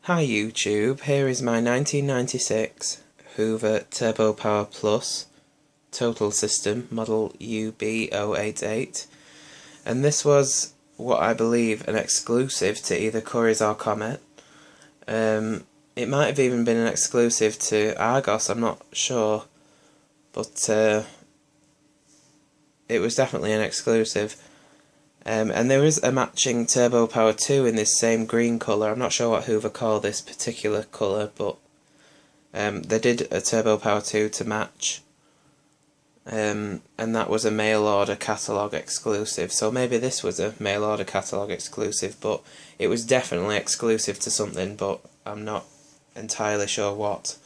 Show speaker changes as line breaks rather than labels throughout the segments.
Hi YouTube, here is my 1996 Hoover Turbopower Plus Total System model UB088, and this was what I believe an exclusive to either Currys or Comet. It might have even been an exclusive to Argos, I'm not sure, but it was definitely an exclusive. And there is a matching Turbopower 2 in this same green colour. I'm not sure what Hoover called this particular colour, but they did a Turbopower 2 to match, and that was a mail order catalogue exclusive. So maybe this was a mail order catalogue exclusive, but it was definitely exclusive to something, but I'm not entirely sure what.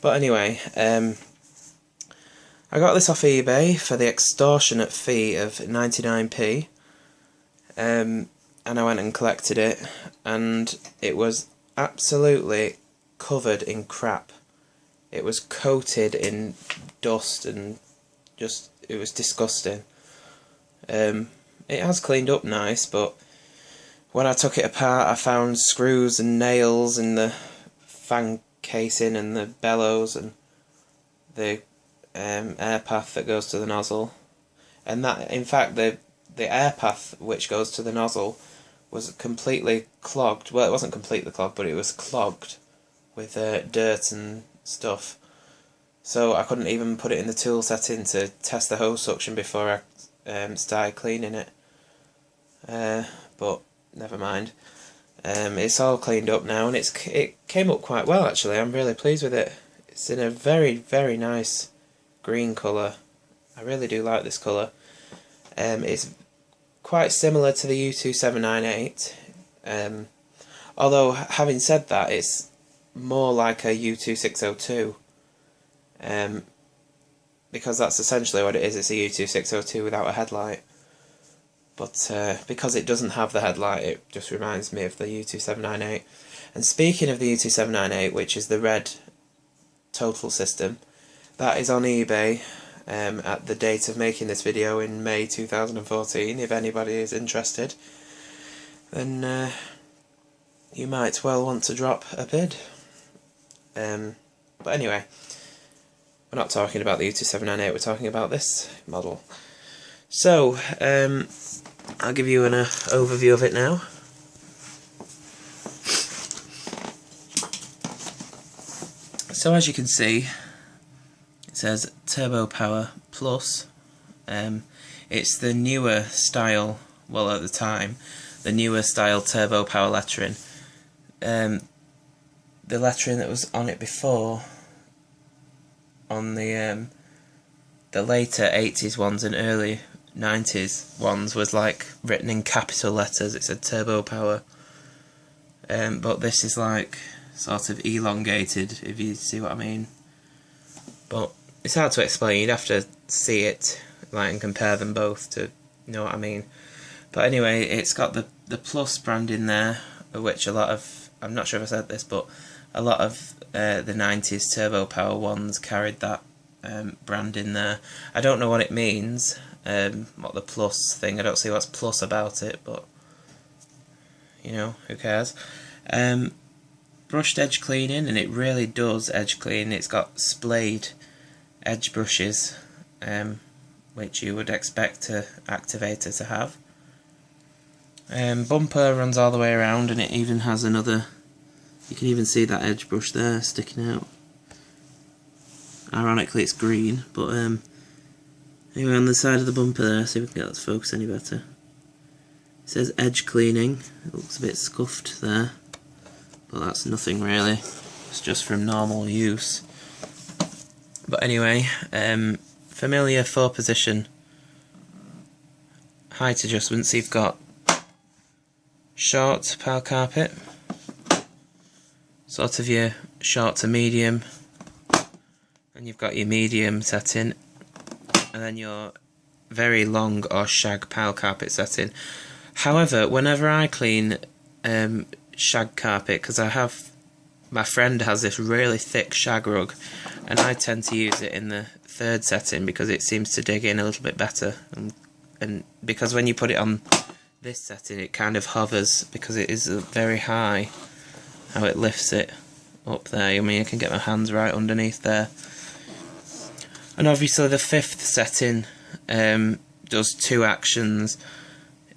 But anyway, I got this off eBay for the extortionate fee of 99p. And I went and collected it, and it was absolutely covered in crap. It was coated in dust and it was disgusting. It has cleaned up nice, but when I took it apart I found screws and nails in the fan casing and the bellows and the air path that goes to the nozzle, and that, in fact, the air path which goes to the nozzle was completely clogged. Well, it wasn't completely clogged, but it was clogged with dirt and stuff. So I couldn't even put it in the tool setting to test the hose suction before I started cleaning it. But never mind. It's all cleaned up now, and it came up quite well actually. I'm really pleased with it. It's in a very, very nice green colour. I really do like this colour. It's quite similar to the U2798, although having said that, it's more like a U2602, because that's essentially what it is. It's a U2602 without a headlight, but because it doesn't have the headlight, it just reminds me of the U2798. And speaking of the U2798, which is the red Total System, that is on eBay at the date of making this video in May 2014. If anybody is interested, then you might well want to drop a bid. But anyway, we're not talking about the U2798, we're talking about this model. So, I'll give you an overview of it now. So as you can see, it says Turbopower Plus. It's the newer style, well at the time, the newer style Turbopower lettering. The lettering that was on it before, on the later 80s ones and early 90s ones, was like written in capital letters. It said Turbopower, but this is like sort of elongated, if you see what I mean. But it's hard to explain, you'd have to see it like and compare them both to know what I mean. But anyway, it's got the Plus brand in there, which a lot of, I'm not sure if I said this, but a lot of the 90s Turbopower ones carried that brand in there. I don't know what it means, what the Plus thing, I don't see what's plus about it, but you know, who cares. Brushed edge cleaning, and it really does edge clean. It's got splayed edge brushes, which you would expect an activator to have. Bumper runs all the way around, and it even has another, you can even see that edge brush there sticking out. Ironically it's green, but anyway, on the side of the bumper there, see if we can get that to focus any better. It says edge cleaning. It looks a bit scuffed there, but that's nothing really, it's just from normal use. But anyway, familiar 4-position height adjustments. You've got short pile carpet, sort of your short to medium, and you've got your medium setting, and then your very long or shag pile carpet setting. However, whenever I clean shag carpet, because my friend has this really thick shag rug, and I tend to use it in the 3rd setting because it seems to dig in a little bit better, and because when you put it on this setting it kind of hovers because it is very high. how it lifts it up there. I mean, I can get my hands right underneath there. And obviously the fifth setting does two actions.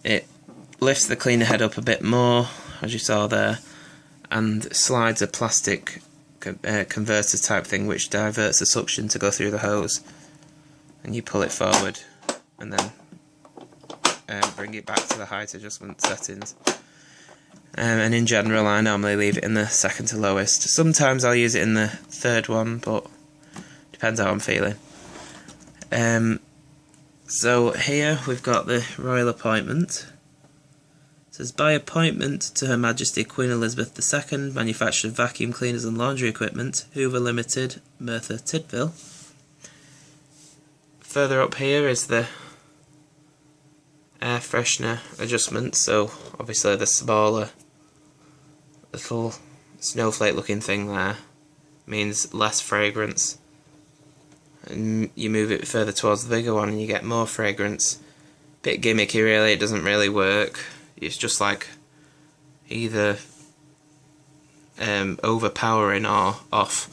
It lifts the cleaner head up a bit more, as you saw there, and slides a plastic converter type thing which diverts the suction to go through the hose, and you pull it forward and then bring it back to the height adjustment settings. And in general I normally leave it in the second to lowest. Sometimes I'll use it in the third one, but depends how I'm feeling. So here we've got the royal appointment. It says, by appointment to Her Majesty Queen Elizabeth II, manufacturer of vacuum cleaners and laundry equipment, Hoover Limited, Merthyr Tydfil. Further up here is the air freshener adjustment, so obviously the smaller little snowflake looking thing there means less fragrance, and you move it further towards the bigger one and you get more fragrance. Bit gimmicky really, it doesn't really work. It's just like either overpowering or off,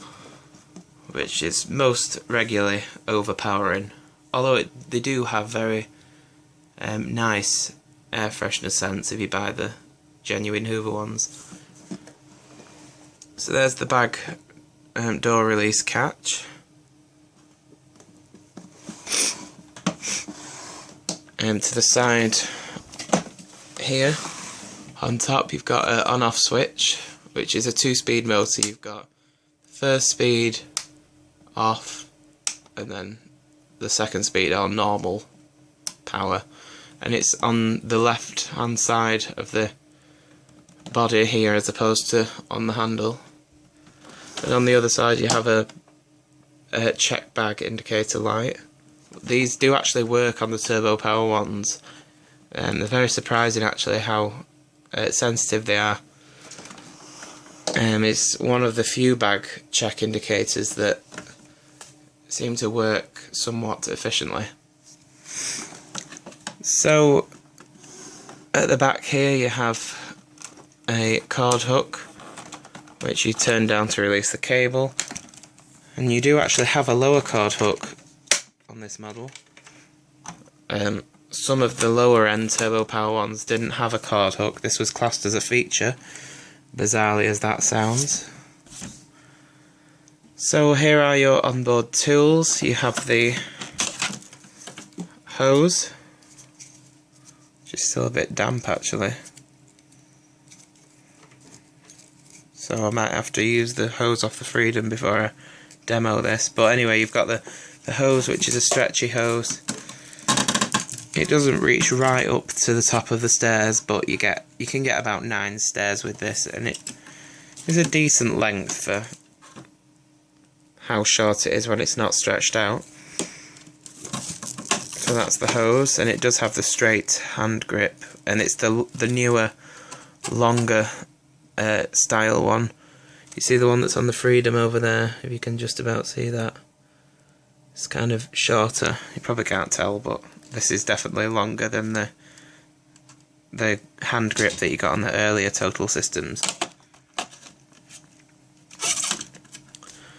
which is most regularly overpowering, although they do have very nice air freshener scents if you buy the genuine Hoover ones. So there's the bag door release catch. To the side here, on top you've got an on-off switch, which is a 2-speed motor. You've got first speed off, and then the second speed on normal power, and it's on the left hand side of the body here as opposed to on the handle. And on the other side you have a check bag indicator light. These do actually work on the Turbopower ones, and they're very surprising actually how sensitive they are. It's one of the few bag check indicators that seem to work somewhat efficiently. So at the back here you have a cord hook which you turn down to release the cable, and you do actually have a lower cord hook on this model. Some of the lower end Turbopower ones didn't have a cord hook. This was classed as a feature, bizarrely as that sounds. So here are your onboard tools. You have the hose, which is still a bit damp actually, so I might have to use the hose off the Freedom before I demo this. But anyway, you've got the hose, which is a stretchy hose. It doesn't reach right up to the top of the stairs, but you can get about 9 stairs with this, and it is a decent length for how short it is when it's not stretched out. So that's the hose, and it does have the straight hand grip, and it's the newer, longer style one. You see the one that's on the Freedom over there, if you can just about see that. It's kind of shorter, you probably can't tell, but this is definitely longer than the hand grip that you got on the earlier Total systems.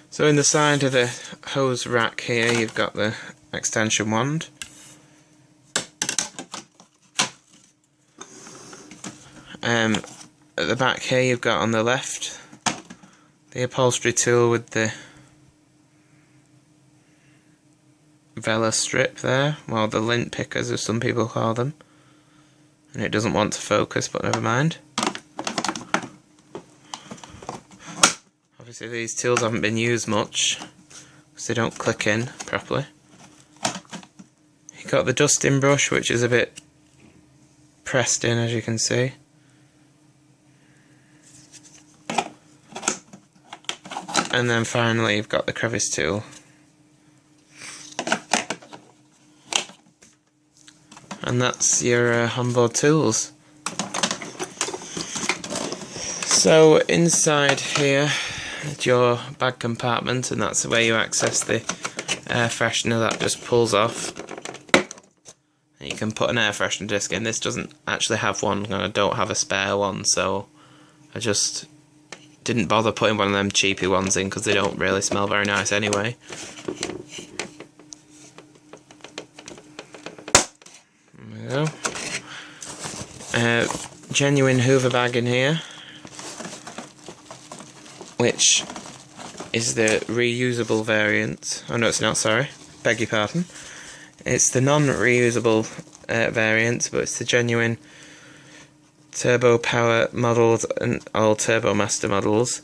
So in the side of the hose rack here you've got the extension wand. At the back here you've got on the left the upholstery tool with the Vela strip there, well, the lint pickers as some people call them, and it doesn't want to focus, but never mind. Obviously these tools haven't been used much because they don't click in properly. You've got the dusting brush, which is a bit pressed in, as you can see. And then finally you've got the crevice tool. And that's your onboard tools. So inside here is your bag compartment, and that's where you access the air freshener that just pulls off. And you can put an air freshener disc in. This doesn't actually have one, and I don't have a spare one, so I just didn't bother putting one of them cheapy ones in because they don't really smell very nice anyway. There we go. Genuine Hoover bag in here, which is the reusable variant. Oh no, it's not, sorry. Beg your pardon. It's the non-reusable variant, but it's the genuine Turbopower models and all Turbomaster models.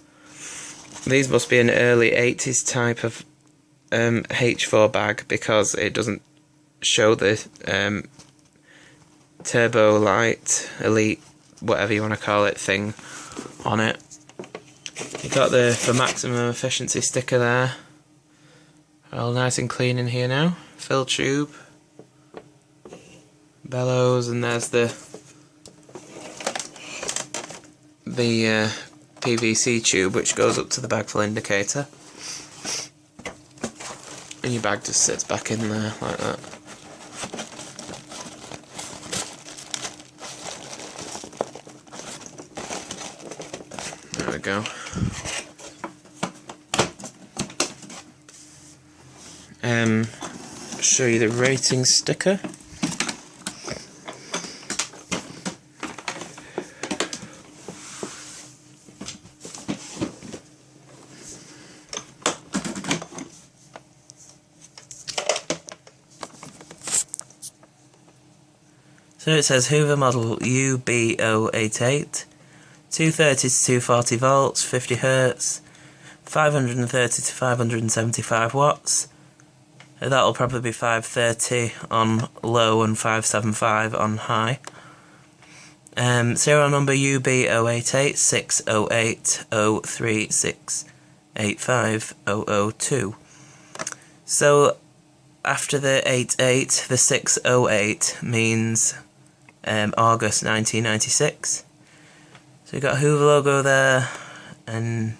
These must be an early 80s type of H4 bag because it doesn't show the Turbo Light, Elite, whatever you want to call it, thing on it. You got the for maximum efficiency sticker there. All nice and clean in here now. Fill tube, bellows, and there's the PVC tube which goes up to the bag full indicator. And your bag just sits back in there like that. There we go. Show you the rating sticker. So it says Hoover model UB088, 230 to 240 volts, 50 Hz, 530 to 575 watts. That'll probably be 530 on low and 575 on high. Serial number UB088 60803685002. So after the 88, the 608 means August 1996. So you've got a Hoover logo there and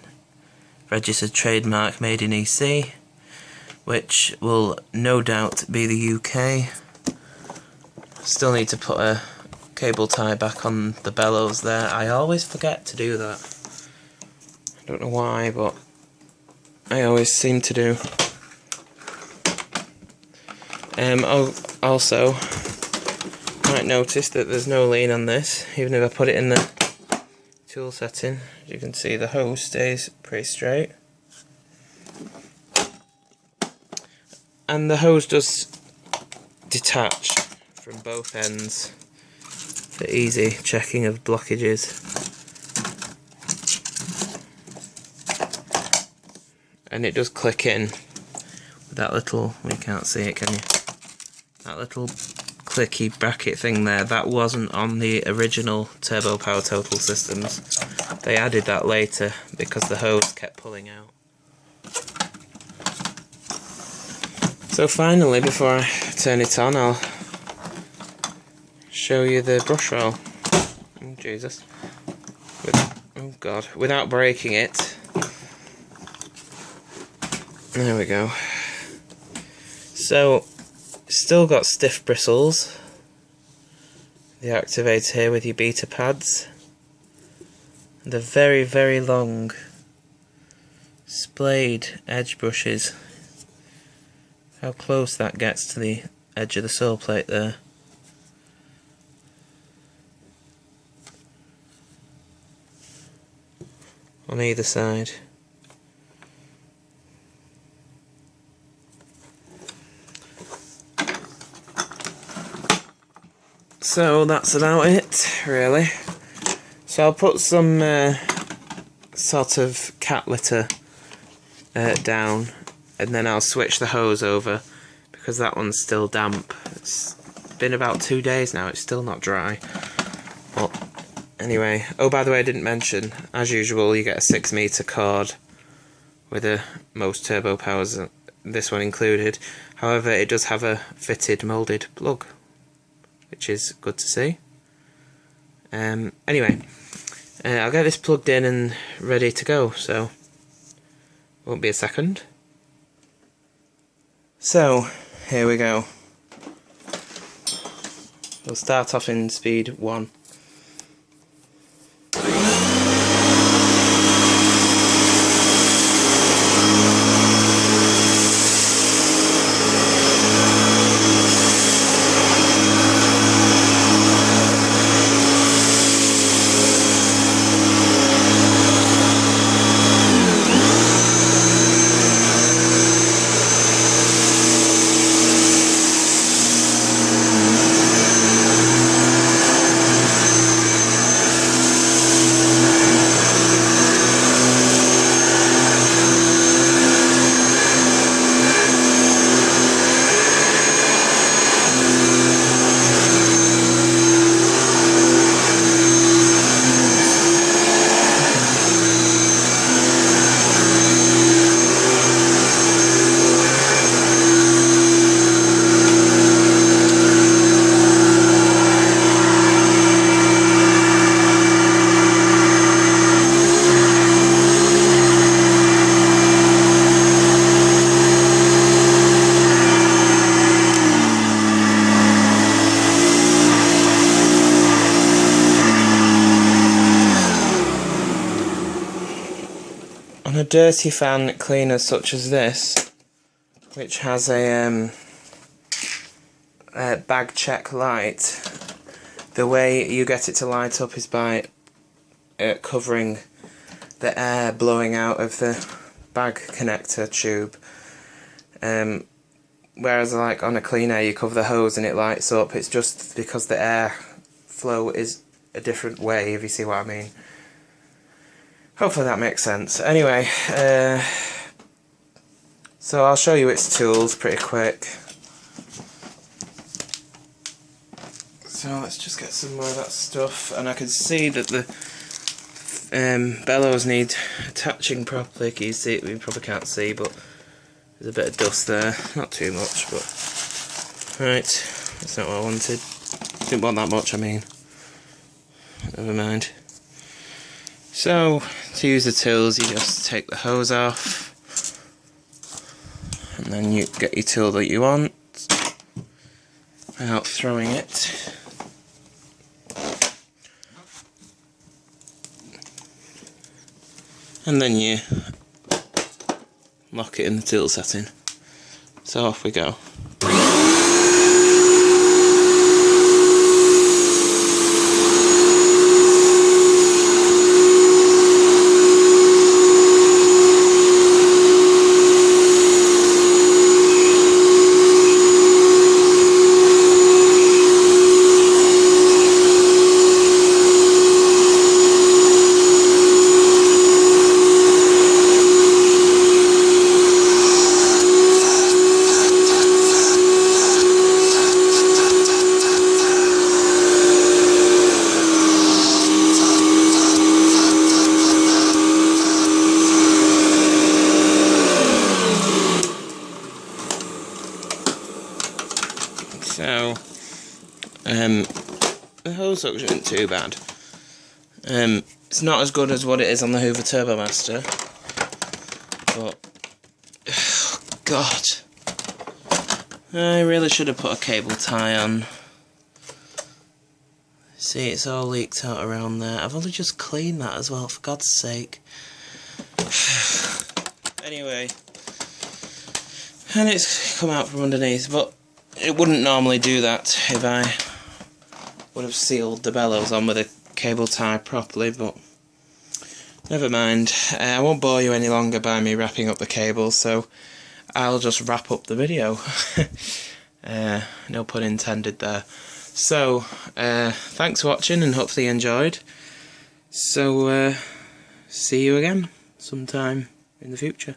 registered trademark made in EC, which will no doubt be the UK. Still need to put a cable tie back on the bellows there. I always forget to do that. I don't know why, but I always seem to do. Also, you might notice that there's no lean on this, even if I put it in the tool setting. As you can see, the hose stays pretty straight. And the hose does detach from both ends for easy checking of blockages. And it does click in with that little, well, you can't see it, can you? That little clicky bracket thing there, that wasn't on the original Turbopower Total systems. They added that later because the hose kept pulling out. So finally, before I turn it on, I'll show you the brush roll. Oh Jesus. Oh God. Without breaking it. There we go. So, still got stiff bristles. The activator here with your beta pads. And the very, very long splayed edge brushes. How close that gets to the edge of the sole plate there. On either side. So that's about it, really. So I'll put some sort of cat litter down, and then I'll switch the hose over because that one's still damp. It's been about 2 days now, it's still not dry. Well, anyway, oh by the way, I didn't mention, as usual you get a 6 metre cord with most Turbopowers, this one included. However, it does have a fitted moulded plug, which is good to see. Anyway, I'll get this plugged in and ready to go, so won't be a second. So, here we go. We'll start off in speed 1. a dirty fan cleaner such as this, which has a bag check light, the way you get it to light up is by covering the air blowing out of the bag connector tube. Whereas like on a clean air you cover the hose and it lights up. It's just because the air flow is a different way, if you see what I mean. Hopefully that makes sense. Anyway, so I'll show you its tools pretty quick. So let's just get some more of that stuff, and I can see that the bellows need attaching properly. Can you see it? You probably can't see, but there's a bit of dust there. Not too much, but right, that's not what I wanted. Didn't want that much, I mean. Never mind. So, to use the tools, you just take the hose off, and then you get your tool that you want without throwing it. And then you lock it in the tool setting. So off we go. So, the hose suction isn't too bad. It's not as good as what it is on the Hoover Turbomaster, but oh God, I really should have put a cable tie on. See, it's all leaked out around there. I've only just cleaned that as well, for God's sake. Anyway, and it's come out from underneath, but it wouldn't normally do that if I would have sealed the bellows on with a cable tie properly, but never mind. I won't bore you any longer by me wrapping up the cable, so I'll just wrap up the video. No pun intended there. So, thanks for watching and hopefully you enjoyed. So, see you again sometime in the future.